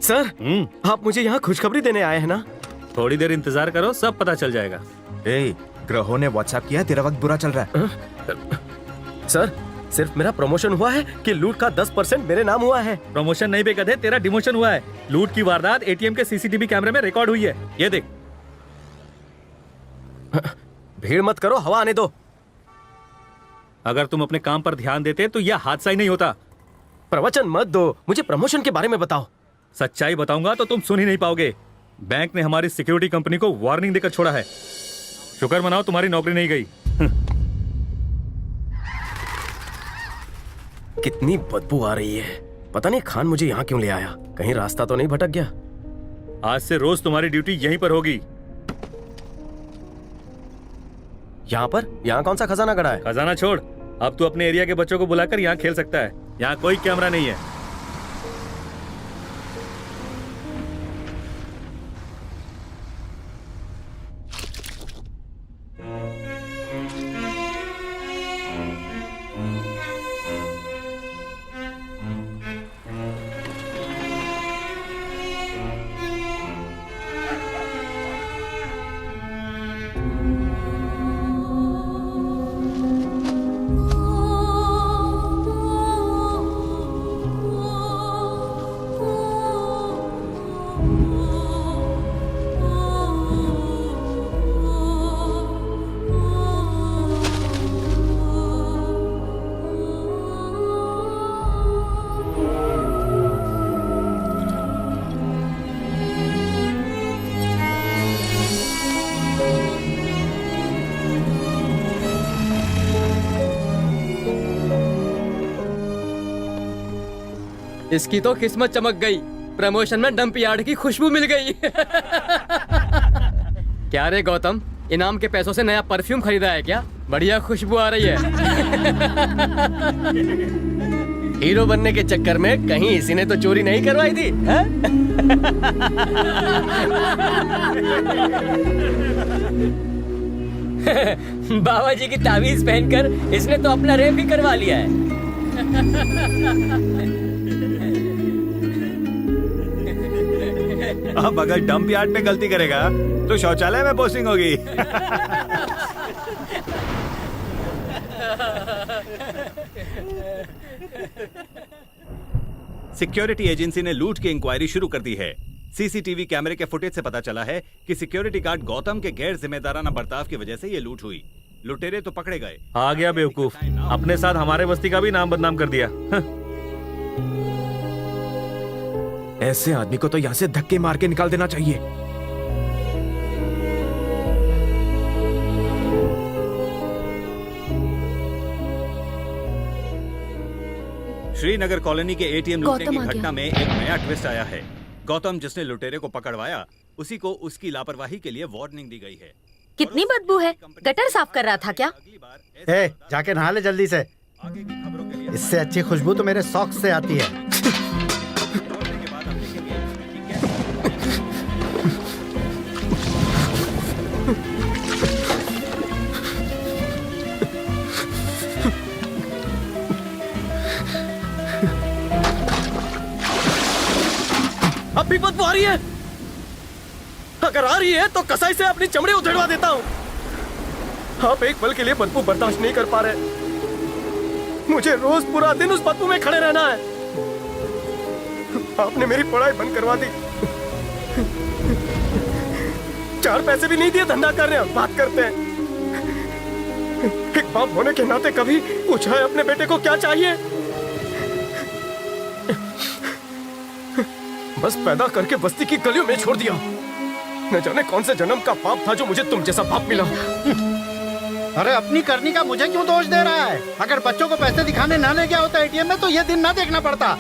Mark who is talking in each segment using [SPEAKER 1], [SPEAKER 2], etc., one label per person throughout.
[SPEAKER 1] Sir, आप मुझे यहाँ खुशखबरी देने आए हैं ना?
[SPEAKER 2] थोड़ी देर इंतजार करो, सब पता चल जाएगा।
[SPEAKER 3] ग्रहों ने व्हाट्सएप किया, तेरा वक्त बुरा चल रहा है।
[SPEAKER 1] सर, सिर्फ मेरा प्रमोशन हुआ है कि लूट का 10% मेरे नाम हुआ है?
[SPEAKER 2] प्रमोशन नहीं बेगधे, तेरा डिमोशन हुआ है। लूट की वारदात एटीएम के सीसीटीवी कैमरे में रिकॉर्ड हुई है, ये देख।
[SPEAKER 1] भीड़ मत करो, हवा आने दो।
[SPEAKER 2] अगर तुम अपने काम पर ध्यान देते तो यह हादसा ही नहीं होता।
[SPEAKER 1] प्रवचन मत दो, मुझे प्रमोशन के बारे में बताओ।
[SPEAKER 2] सच्चाई बताऊंगा तो तुम सुन ही नहीं पाओगे। बैंक ने हमारी सिक्योरिटी कंपनी को वार्निंग देकर छोड़ा है। शुक्र मनाओ तुम्हारी नौकरी नहीं गई।
[SPEAKER 1] कितनी बदबू आ रही है। पता नहीं खान मुझे यहाँ क्यों ले आया। कहीं रास्ता तो नहीं भटक गया?
[SPEAKER 2] आज से रोज तुम्हारी ड्यूटी यहीं पर होगी।
[SPEAKER 1] यहाँ पर? यहाँ कौन सा खजाना गड़ा है?
[SPEAKER 2] खजाना छोड़, अब तू अपने एरिया के बच्चों को बुलाकर यहाँ खेल सकता है। यहाँ कोई कैमरा नहीं है।
[SPEAKER 4] इसकी तो किस्मत चमक गई। प्रमोशन में डंप यार्ड की खुशबू मिल गई। क्या रे गौतम, इनाम के पैसों से नया परफ्यूम खरीदा है क्या? बढ़िया खुशबू आ रही है।
[SPEAKER 1] हीरो बनने के चक्कर में कहीं इसी ने तो चोरी नहीं करवाई थी?
[SPEAKER 5] बाबा जी की तावीज पहनकर इसने तो अपना रेप भी करवा लिया है।
[SPEAKER 3] अब अगर डंप यार्ड में गलती करेगा तो शौचालय में पोस्टिंग होगी।
[SPEAKER 6] सिक्योरिटी एजेंसी ने लूट की इंक्वायरी शुरू कर दी है। सीसीटीवी कैमरे के फुटेज से पता चला है कि सिक्योरिटी गार्ड गौतम के गैर जिम्मेदाराना बर्ताव की वजह से ये लूट हुई। लुटेरे तो पकड़े गए।
[SPEAKER 2] आ गया बेवकूफ, अपने साथ हमारे बस्ती का भी नाम बदनाम कर दिया।
[SPEAKER 3] ऐसे आदमी को तो यहाँ से धक्के मार के निकाल देना चाहिए।
[SPEAKER 6] श्रीनगर कॉलोनी के एटीएम लूटने की घटना में एक नया ट्विस्ट आया है। गौतम जिसने लुटेरे को पकड़वाया, उसी को उसकी लापरवाही के लिए वार्निंग दी गई है।
[SPEAKER 7] कितनी बदबू है। गटर साफ कर रहा था क्या?
[SPEAKER 8] जाके नहा ले जल्दी से। इससे अच्छी खुशबू तो मेरे सॉक्स से आती है।
[SPEAKER 1] अब भी बदबू आ रही है। अगर आ रही है तो कसाई से अपनी चमड़ी उधेड़वा देता हूँ। आप एक पल के लिए बदबू बर्दाश्त नहीं कर पा रहे। मुझे रोज पूरा दिन उस बदबू में खड़े रहना है। आपने मेरी पढ़ाई बंद करवा दी। 4 पैसे भी नहीं दिए, धंधा कर रहे हैं, बात करते हैं। एक बाप होने के नाते कभी पूछा है अपने बेटे को क्या चाहिए? बस पैदा करके बस्ती की गलियों में छोड़ दिया। न जाने कौन से जन्म का पाप था जो मुझे तुम जैसा बाप मिला।
[SPEAKER 8] अरे अपनी करनी का मुझे क्यों दोष दे रहा है? अगर बच्चों को पैसे दिखाने ना ले गया होता एटीएम में तो ये दिन ना देखना पड़ता।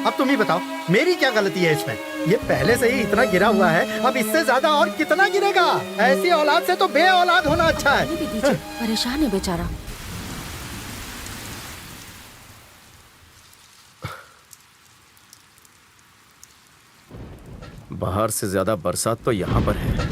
[SPEAKER 8] अब तुम ही बताओ, मेरी क्या गलती है इसमें? ये पहले से ही इतना गिरा हुआ है, अब इससे ज्यादा और कितना गिरेगा? ऐसी औलाद से तो बे औलाद होना अच्छा है।
[SPEAKER 7] परेशान है बेचारा।
[SPEAKER 1] बाहर से ज्यादा बरसात तो यहाँ पर है।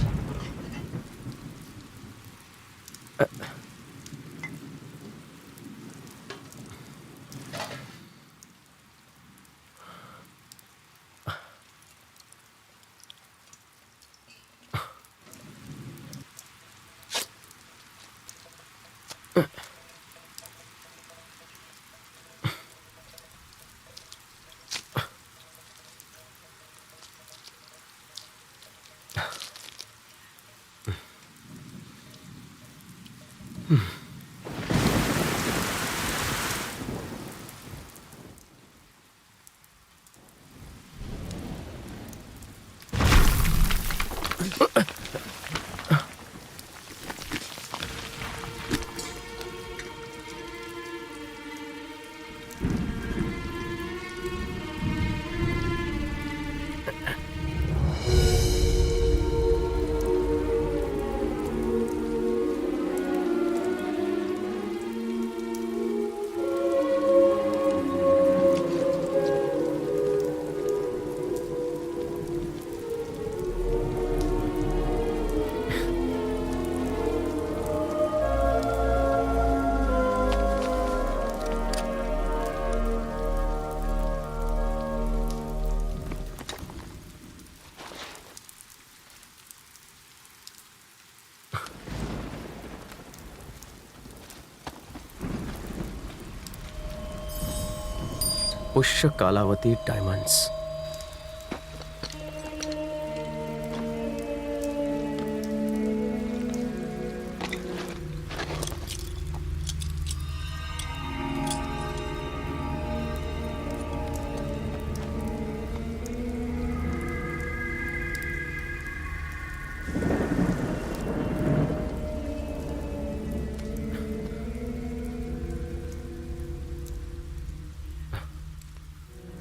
[SPEAKER 3] पुष्य कालावती डायमंड्स।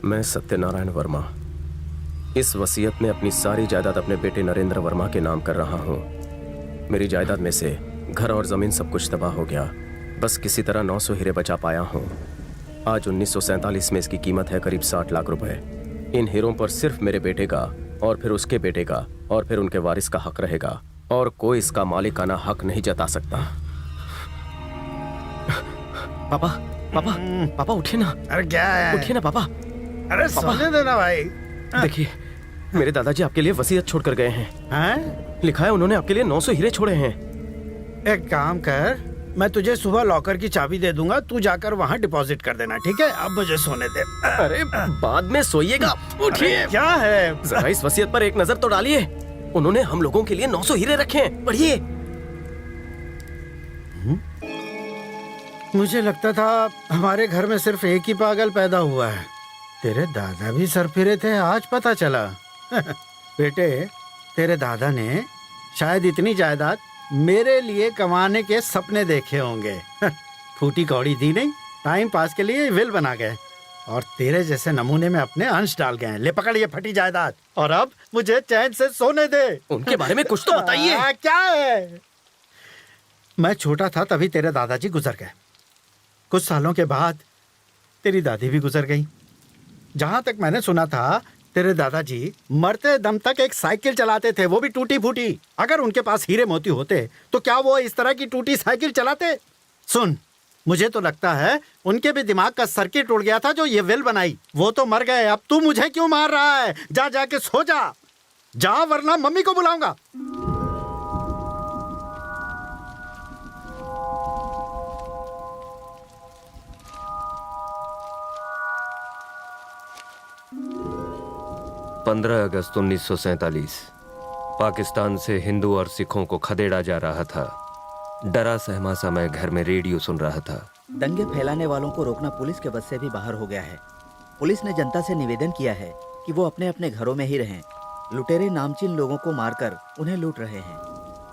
[SPEAKER 3] मैं सत्यनारायण वर्मा इस वसीयत में अपनी सारी जायदाद अपने बेटे नरेंद्र वर्मा के नाम कर रहा हूँ। मेरी जायदाद में से घर और जमीन सब कुछ तबाह हो गया। बस किसी तरह 900 हीरे बचा पाया हूँ। आज 1947 में इसकी कीमत है करीब 60 लाख रुपए। इन हीरों पर सिर्फ मेरे बेटे का और फिर उसके बेटे का और फिर उनके वारिस का हक रहेगा और कोई इसका मालिकाना हक नहीं जता सकता। पापा पापा पापा उठिए ना।
[SPEAKER 8] अरे क्या है?
[SPEAKER 3] उठिए ना पापा।
[SPEAKER 8] अरे सोने देना भाई।
[SPEAKER 3] देखिए मेरे दादाजी आपके लिए वसीयत छोड़ कर गए हैं।
[SPEAKER 8] हैं?
[SPEAKER 3] लिखा है उन्होंने आपके लिए 900 हीरे छोड़े हैं।
[SPEAKER 8] एक काम कर, मैं तुझे सुबह लॉकर की चाबी दे दूंगा, तू जाकर वहाँ डिपॉजिट कर देना, ठीक है? अब मुझे सोने दे।
[SPEAKER 3] अरे बाद में सोइएगा। उठिए।
[SPEAKER 8] क्या है?
[SPEAKER 3] जरा इस वसीयत पर एक नजर तो डालिए। उन्होंने हम लोगों के लिए 900 हीरे रखे हैं। पढ़िए।
[SPEAKER 8] मुझे लगता था हमारे घर में सिर्फ एक ही पागल पैदा हुआ है। तेरे दादा भी सरफिरे थे, आज पता चला। बेटे, तेरे दादा ने शायद इतनी जायदाद मेरे लिए कमाने के सपने देखे होंगे। फूटी कौड़ी दी नहीं, टाइम पास के लिए विल बना गए और तेरे जैसे नमूने में अपने अंश डाल गए। ले पकड़ ये फटी जायदाद और अब मुझे चैन से सोने दे।
[SPEAKER 3] उनके बारे में कुछ तो बताइए।
[SPEAKER 8] क्या है? मैं छोटा था तभी तेरे दादाजी गुजर गए। कुछ सालों के बाद तेरी दादी भी गुजर गई। जहां तक मैंने सुना था तेरे दादाजी मरते दम तक एक साइकिल चलाते थे, वो भी टूटी फूटी। अगर उनके पास हीरे मोती होते तो क्या वो इस तरह की टूटी साइकिल चलाते? सुन, मुझे तो लगता है उनके भी दिमाग का सर्किट उड़ गया था जो ये विल बनाई। वो तो मर गए, अब तू मुझे क्यों मार रहा है? जा जाके सो जा वरना मम्मी को बुलाऊंगा।
[SPEAKER 9] अगस्त 1947 पाकिस्तान से हिंदू और सिखों को खदेड़ा जा रहा था। डरा सहमा सा मैं घर में रेडियो सुन रहा था।
[SPEAKER 10] दंगे फैलाने वालों को रोकना पुलिस के बस से भी बाहर हो गया है। पुलिस ने जनता से निवेदन किया है कि वो अपने अपने घरों में ही रहें। लुटेरे नामचीन लोगों को मारकर उन्हें लूट रहे हैं।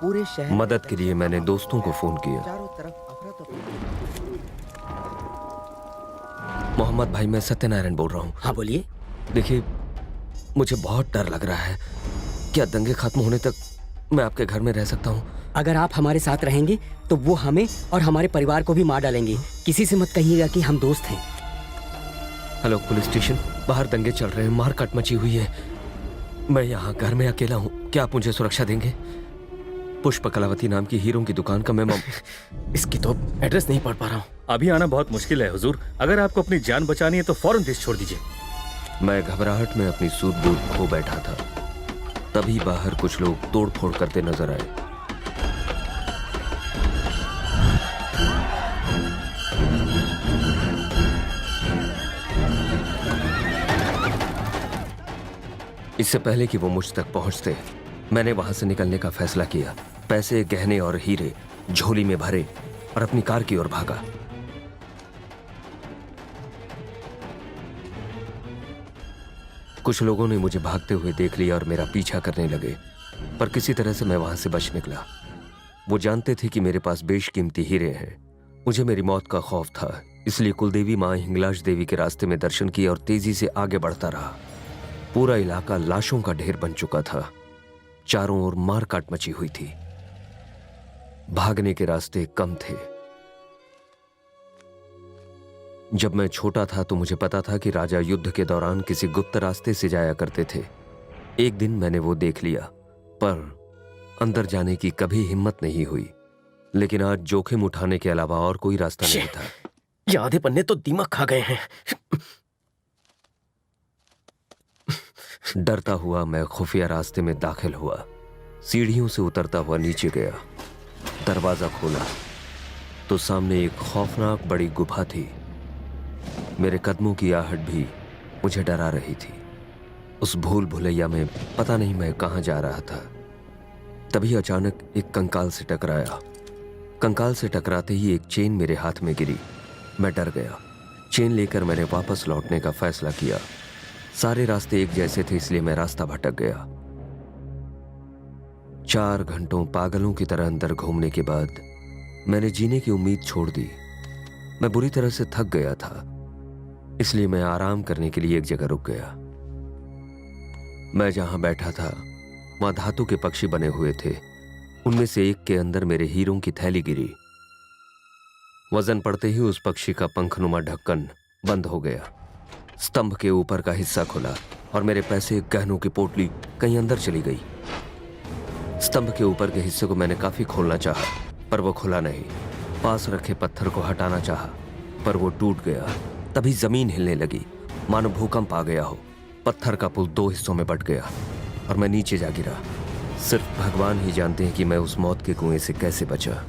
[SPEAKER 10] पूरे शहर
[SPEAKER 9] मदद के लिए मैंने दोस्तों को फोन किया।
[SPEAKER 10] चारों तरफ अफरा-तफरी।
[SPEAKER 9] मोहम्मद भाई, मैं सत्यनारायण बोल रहा हूँ।
[SPEAKER 5] हाँ बोलिए।
[SPEAKER 9] देखिए, मुझे बहुत डर लग रहा है। क्या दंगे खत्म होने तक मैं आपके घर में रह सकता हूँ?
[SPEAKER 5] अगर आप हमारे साथ रहेंगे तो वो हमें और हमारे परिवार को भी मार डालेंगे। किसी से मत कहिएगा कि हम दोस्त हैं।
[SPEAKER 9] हेलो पुलिस स्टेशन, बाहर दंगे चल रहे हैं, मारकाट मची हुई है। मैं यहाँ घर में अकेला हूँ। क्या आप मुझे सुरक्षा देंगे? पुष्प कलावती नाम की हीरों की दुकान का मैं
[SPEAKER 3] इसकी तो एड्रेस नहीं पढ़ पा रहा हूँ।
[SPEAKER 2] अभी आना बहुत मुश्किल है हुजूर। अगर आपको अपनी जान बचानी है तो फौरन देश छोड़ दीजिए।
[SPEAKER 9] मैं घबराहट में अपनी सूझबूझ खो बैठा था। तभी बाहर कुछ लोग तोड़फोड़ करते नजर आए। इससे पहले कि वो मुझ तक पहुंचते, मैंने वहां से निकलने का फैसला किया। पैसे, गहने और हीरे झोली में भरे और अपनी कार की ओर भागा। कुछ लोगों ने मुझे भागते हुए देख लिया और मेरा पीछा करने लगे, पर किसी तरह से मैं वहां से बच निकला। वो जानते थे कि मेरे पास बेशकीमती हीरे हैं। मुझे मेरी मौत का खौफ था, इसलिए कुलदेवी मां हिंगलाज देवी के रास्ते में दर्शन किया और तेजी से आगे बढ़ता रहा। पूरा इलाका लाशों का ढेर बन चुका था। चारों ओर मारकाट मची हुई थी। भागने के रास्ते कम थे। जब मैं छोटा था तो मुझे पता था कि राजा युद्ध के दौरान किसी गुप्त रास्ते से जाया करते थे। एक दिन मैंने वो देख लिया, पर अंदर जाने की कभी हिम्मत नहीं हुई। लेकिन आज जोखिम उठाने के अलावा और कोई रास्ता नहीं था।
[SPEAKER 3] ये आधे पन्ने तो दीमक खा गए हैं।
[SPEAKER 9] डरता हुआ मैं खुफिया रास्ते में दाखिल हुआ। सीढ़ियों से उतरता हुआ नीचे गया। दरवाजा खोला तो सामने एक खौफनाक बड़ी गुफा थी। मेरे कदमों की आहट भी मुझे डरा रही थी। उस भूल भुलैया में पता नहीं मैं कहां जा रहा था। तभी अचानक एक कंकाल से टकराया। कंकाल से टकराते ही एक चेन मेरे हाथ में गिरी। मैं डर गया। चेन लेकर मैंने वापस लौटने का फैसला किया। सारे रास्ते एक जैसे थे, इसलिए मैं रास्ता भटक गया। 4 घंटों पागलों की तरह अंदर घूमने के बाद मैंने जीने की उम्मीद छोड़ दी। मैं बुरी तरह से थक गया था, इसलिए मैं आराम करने के लिए एक जगह रुक गया। मैं जहां बैठा था वहां धातु के पक्षी बने हुए थे। उनमें से एक के अंदर मेरे हीरों की थैली गिरी। वजन पड़ते ही उस पक्षी का पंखनुमा ढक्कन बंद हो गया। स्तंभ के ऊपर का हिस्सा खुला और मेरे पैसे, गहनों की पोटली कहीं अंदर चली गई। स्तंभ के ऊपर के हिस्से को मैंने काफी खोलना चाहा, पर वो खुला नहीं। पास रखे पत्थर को हटाना चाहा, पर वो टूट गया। तभी जमीन हिलने लगी, मानो भूकंप आ गया हो। पत्थर का पुल 2 हिस्सों में बट गया और मैं नीचे जा गिरा। सिर्फ भगवान ही जानते हैं कि मैं उस मौत के कुएं से कैसे बचा।